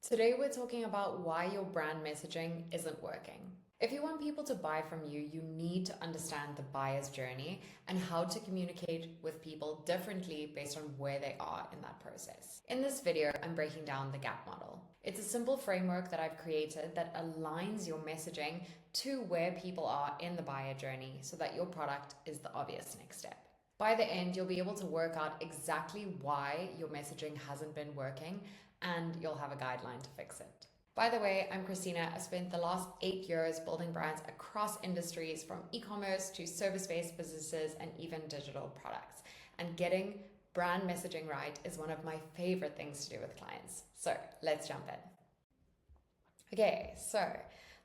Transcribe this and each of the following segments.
Today we're talking about why your brand messaging isn't working. If you want people to buy from you, you need to understand the buyer's journey and how to communicate with people differently based on where they are in that process. In this video, I'm breaking down the GAP model. It's a simple framework that I've created that aligns your messaging to where people are in the buyer journey so that your product is the obvious next step. By the end, you'll be able to work out exactly why your messaging hasn't been working, and you'll have a guideline to fix it. By the way, I'm Christina. I spent the last 8 years building brands across industries, from e-commerce to service-based businesses and even digital products. And getting brand messaging right is one of my favorite things to do with clients. So let's jump in. Okay, so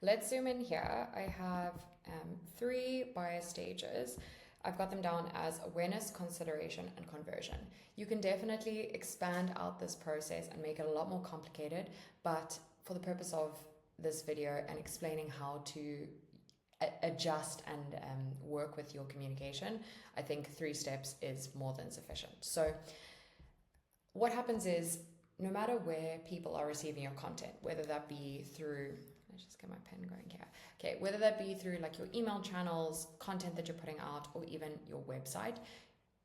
let's zoom in here. I have 3 buyer stages. I've got them down as awareness, consideration, and conversion. You can definitely expand out this process and make it a lot more complicated, but for the purpose of this video and explaining how to adjust and work with your communication, I think 3 steps is more than sufficient. So what happens is, no matter where people are receiving your content, whether that be through, let's just get my pen going here. Okay, whether that be through like your email channels, content that you're putting out, or even your website,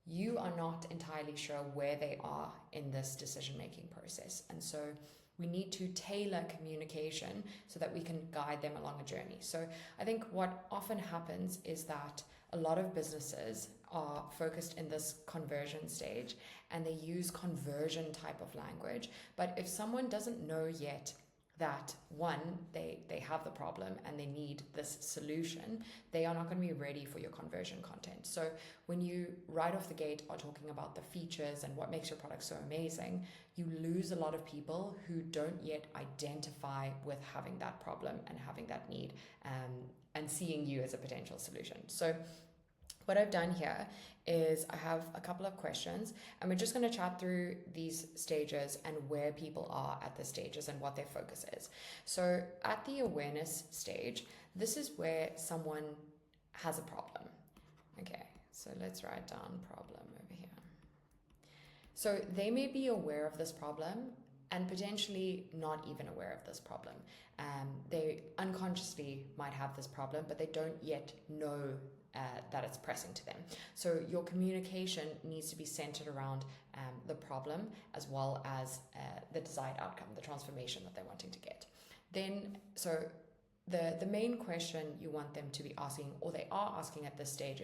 you are not entirely sure where they are in this decision-making process. And so we need to tailor communication so that we can guide them along a journey. So I think what often happens is that a lot of businesses are focused in this conversion stage and they use conversion type of language. But if someone doesn't know yet that, one, they have the problem and they need this solution, they are not going to be ready for your conversion content. So when you right off the gate are talking about the features and what makes your product so amazing, you lose a lot of people who don't yet identify with having that problem and having that need, and seeing you as a potential solution. So what I've done here is I have a couple of questions, and we're just going to chat through these stages and where people are at the stages and what their focus is. So at the awareness stage, this is where someone has a problem. Okay, so let's write down problem over here. So they may be aware of this problem and potentially not even aware of this problem. They unconsciously might have this problem, but they don't yet know that it's pressing to them. So your communication needs to be centered around the problem as well as the desired outcome, the transformation that they're wanting to get. Then, so the main question you want them to be asking, or they are asking at this stage,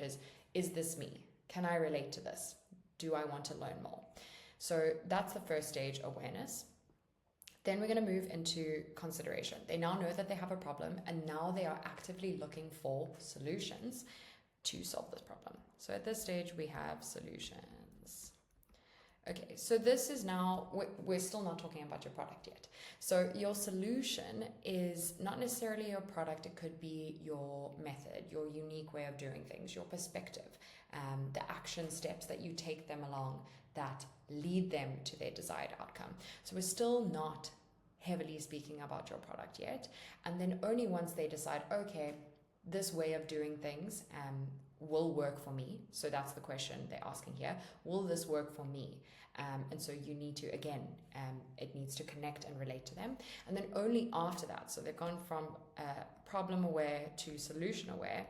is this me? Can I relate to this? Do I want to learn more? So that's the first stage, awareness. Then we're going to move into consideration. They now know that they have a problem, and now they are actively looking for solutions to solve this problem. So at this stage, we have solutions. Okay, so this is now, we're still not talking about your product yet. So your solution is not necessarily your product. It could be your method, your unique way of doing things, your perspective, the action steps that you take them along that lead them to their desired outcome. So we're still not heavily speaking about your product yet. And then only once they decide, okay, this way of doing things will work for me. So that's the question they're asking here. Will this work for me? And so you need to, again, it needs to connect and relate to them. And then only after that, so they've gone from problem aware to solution aware,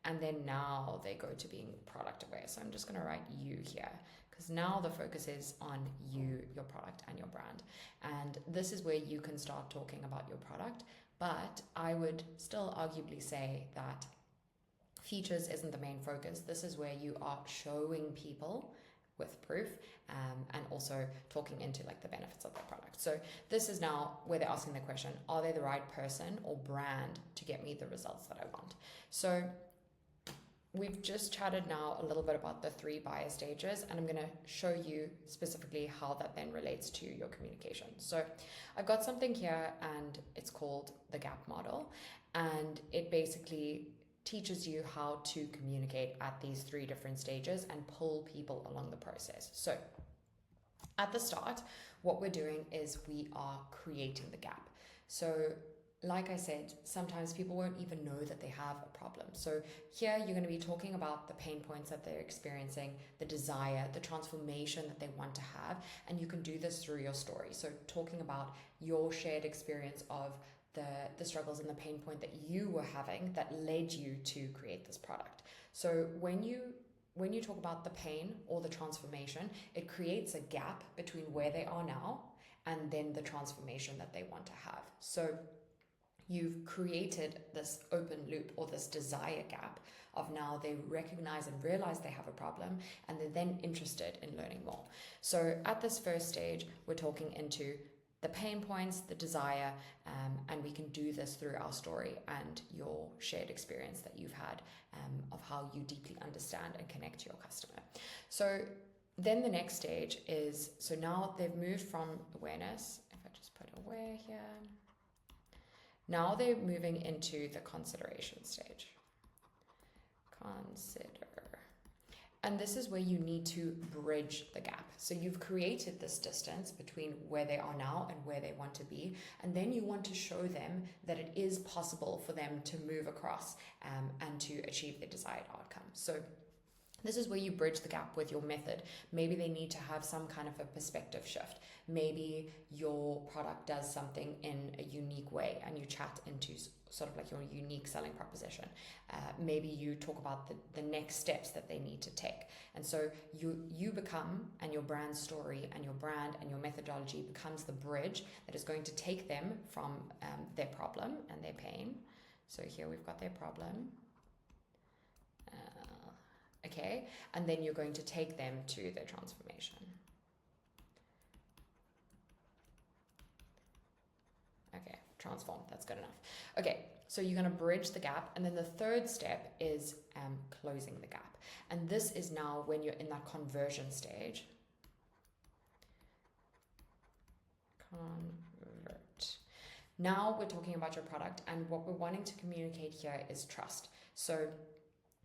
and then now they go to being product aware. So I'm just going to write you here, because now the focus is on you, your product, and your brand. And this is where you can start talking about your product. But I would still arguably say that features isn't the main focus. This is where you are showing people with proof, and also talking into like the benefits of their product. So this is now where they're asking the question, are they the right person or brand to get me the results that I want? So we've just chatted now a little bit about the 3 buyer stages, and I'm going to show you specifically how that then relates to your communication. So I've got something here, and it's called the GAP model, and it basically teaches you how to communicate at these 3 different stages and pull people along the process. So at the start, what we're doing is we are creating the gap. So like I said, sometimes people won't even know that they have a problem. So here you're going to be talking about the pain points that they're experiencing, the desire, the transformation that they want to have, and you can do this through your story. So talking about your shared experience of the struggles and the pain point that you were having that led you to create this product. So when you talk about the pain or the transformation, it creates a gap between where they are now and then the transformation that they want to have. So you've created this open loop or this desire gap of now they recognize and realize they have a problem and they're then interested in learning more. So at this first stage, we're talking into the pain points, the desire, and we can do this through our story and your shared experience that you've had of how you deeply understand and connect to your customer. So then the next stage is, so now they've moved from awareness, if I just put aware here, now they're moving into the consideration stage. Consider. And this is where you need to bridge the gap. So you've created this distance between where they are now and where they want to be. And then you want to show them that it is possible for them to move across and to achieve their desired outcome. So this is where you bridge the gap with your method. Maybe they need to have some kind of a perspective shift. Maybe your product does something in a unique way and you chat into sort of like your unique selling proposition. Maybe you talk about the next steps that they need to take. And so you become, and your brand story and your brand and your methodology becomes the bridge that is going to take them from their problem and their pain. So here we've got their problem. Okay, and then you're going to take them to their transformation. Okay, transform, that's good enough. Okay, so you're going to bridge the gap, and then the third step is closing the gap. And this is now when you're in that conversion stage. Convert. Now we're talking about your product, and what we're wanting to communicate here is trust. So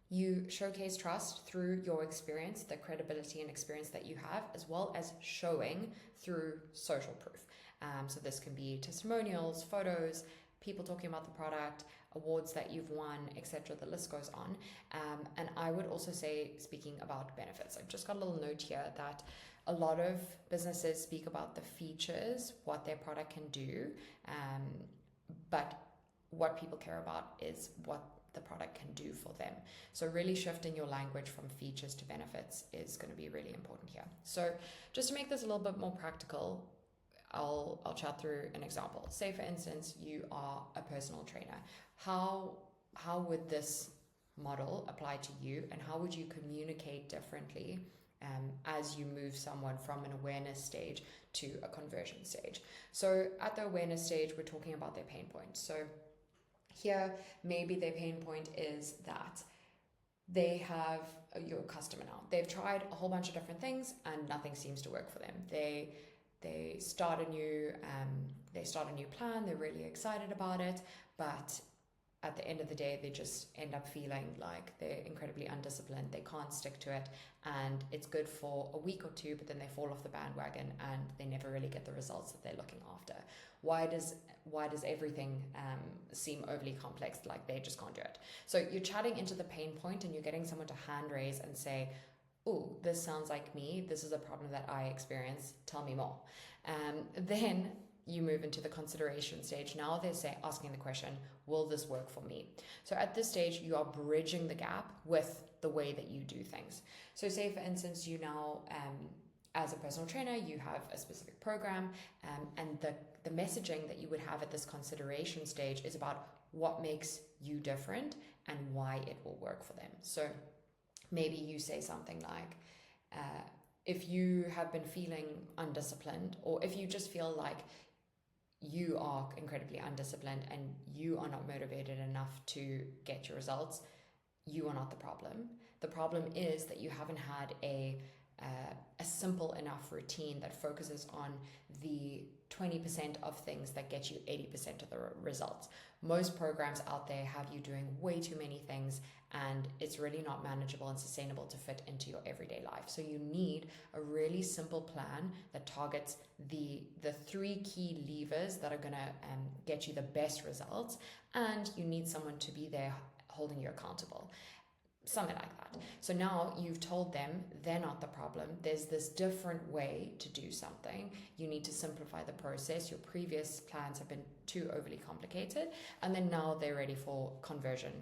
you showcase trust through your experience, the credibility and experience that you have, as well as showing through social proof. So this can be testimonials, photos, people talking about the product, awards that you've won, etc. The list goes on. And I would also say, speaking about benefits, I've just got a little note here that a lot of businesses speak about the features, what their product can do, but what people care about is what the product can do for them. So really shifting your language from features to benefits is going to be really important here. So just to make this a little bit more practical, I'll chat through an example. Say for instance, you are a personal trainer. How would this model apply to you, and how would you communicate differently as you move someone from an awareness stage to a conversion stage? So at the awareness stage, we're talking about their pain points. So here, maybe their pain point is that they have your customer now. They've tried a whole bunch of different things and nothing seems to work for them. They start a new plan. They're really excited about it, but at the end of the day, they just end up feeling like they're incredibly undisciplined. They can't stick to it, and it's good for a week or two, but then they fall off the bandwagon and they never really get the results that they're looking after. Why does everything seem overly complex? Like they just can't do it. So you're chatting into the pain point and you're getting someone to hand raise and say, oh, this sounds like me. This is a problem that I experience. Tell me more. Then you move into the consideration stage. Now they're asking the question, will this work for me? So at this stage, you are bridging the gap with the way that you do things. So say for instance, you now, as a personal trainer, you have a specific program, and the messaging that you would have at this consideration stage is about what makes you different and why it will work for them. So maybe you say something like, if you have been feeling undisciplined, or if you just feel like you are incredibly undisciplined and you are not motivated enough to get your results, you are not the problem. The problem is that you haven't had a a simple enough routine that focuses on the 20% of things that get you 80% of the results. Most programs out there have you doing way too many things, and it's really not manageable and sustainable to fit into your everyday life. So you need a really simple plan that targets the 3 key levers that are going to get you the best results, and you need someone to be there holding you accountable. Something like that. So now you've told them they're not the problem. There's this different way to do something. You need to simplify the process. Your previous plans have been too overly complicated, and then now they're ready for conversion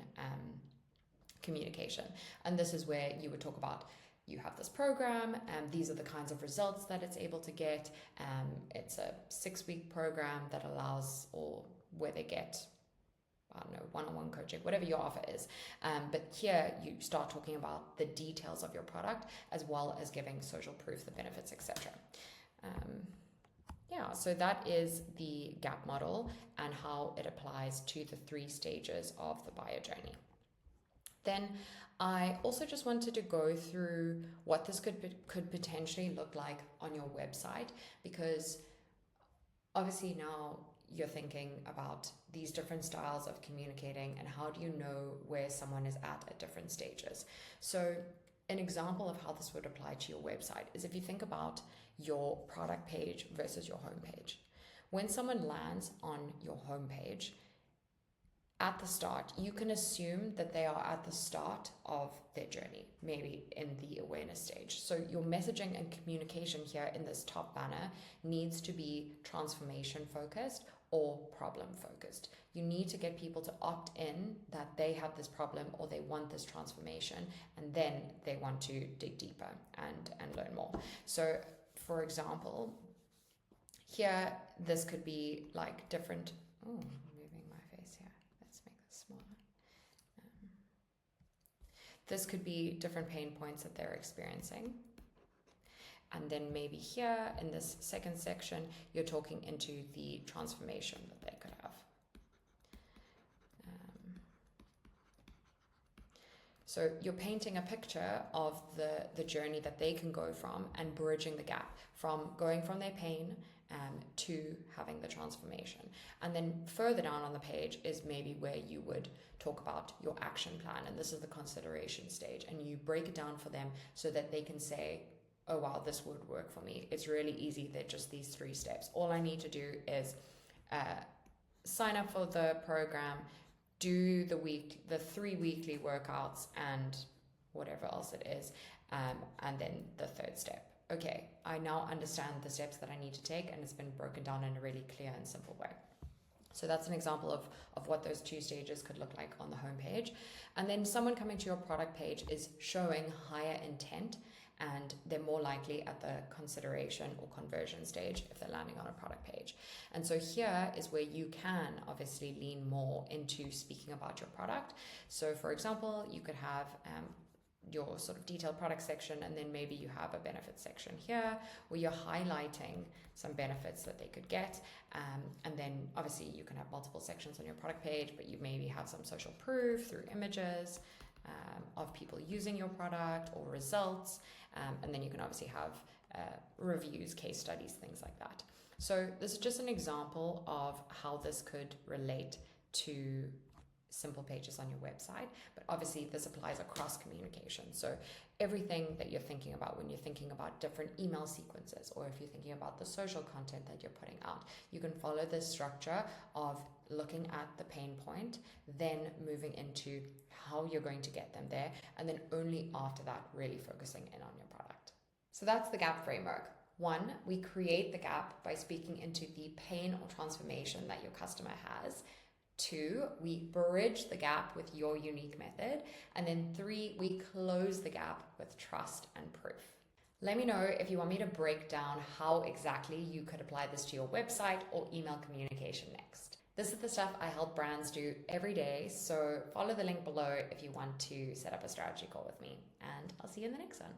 communication. And this is where you would talk about, you have this program and these are the kinds of results that it's able to get. It's a 6-week program that allows, or where they get, I don't know, one-on-one coaching, whatever your offer is. But here you start talking about the details of your product, as well as giving social proof, the benefits, etc. So that is the GAP model and how it applies to the 3 stages of the buyer journey. Then I also just wanted to go through what this could potentially look like on your website, because obviously now you're thinking about these different styles of communicating and how do you know where someone is at different stages. So an example of how this would apply to your website is if you think about your product page versus your homepage. When someone lands on your homepage, at the start, you can assume that they are at the start of their journey, maybe in the awareness stage. So your messaging and communication here in this top banner needs to be transformation focused or problem focused. You need to get people to opt in that they have this problem or they want this transformation, and then they want to dig deeper and learn more. So for example, here, this could be like different, this could be different pain points that they're experiencing. And then maybe here in this second section, you're talking into the transformation that they could have. So you're painting a picture of the journey that they can go from and bridging the gap from going from their pain to having the transformation. And then further down on the page is maybe where you would talk about your action plan. And this is the consideration stage. And you break it down for them so that they can say, oh, wow, this would work for me. It's really easy. They're just these 3 steps. All I need to do is sign up for the program, do the 3 weekly workouts and whatever else it is. And then the 3rd step. Okay, I now understand the steps that I need to take, and it's been broken down in a really clear and simple way. So that's an example of what those 2 stages could look like on the homepage. And then someone coming to your product page is showing higher intent, and they're more likely at the consideration or conversion stage if they're landing on a product page. And so here is where you can obviously lean more into speaking about your product. So for example, you could have your sort of detailed product section, and then maybe you have a benefits section here where you're highlighting some benefits that they could get, and then obviously you can have multiple sections on your product page, but you maybe have some social proof through images of people using your product or results, and then you can obviously have reviews, case studies, things like that. So this is just an example of how this could relate to simple pages on your website, but obviously this applies across communication. So everything that you're thinking about when you're thinking about different email sequences, or if you're thinking about the social content that you're putting out, you can follow this structure of looking at the pain point, then moving into how you're going to get them there, and then only after that really focusing in on your product. So that's the GAP framework. 1, we create the gap by speaking into the pain or transformation that your customer has. 2, we bridge the gap with your unique method. And then 3, we close the gap with trust and proof. Let me know if you want me to break down how exactly you could apply this to your website or email communication next. This is the stuff I help brands do every day, so follow the link below if you want to set up a strategy call with me, and I'll see you in the next one.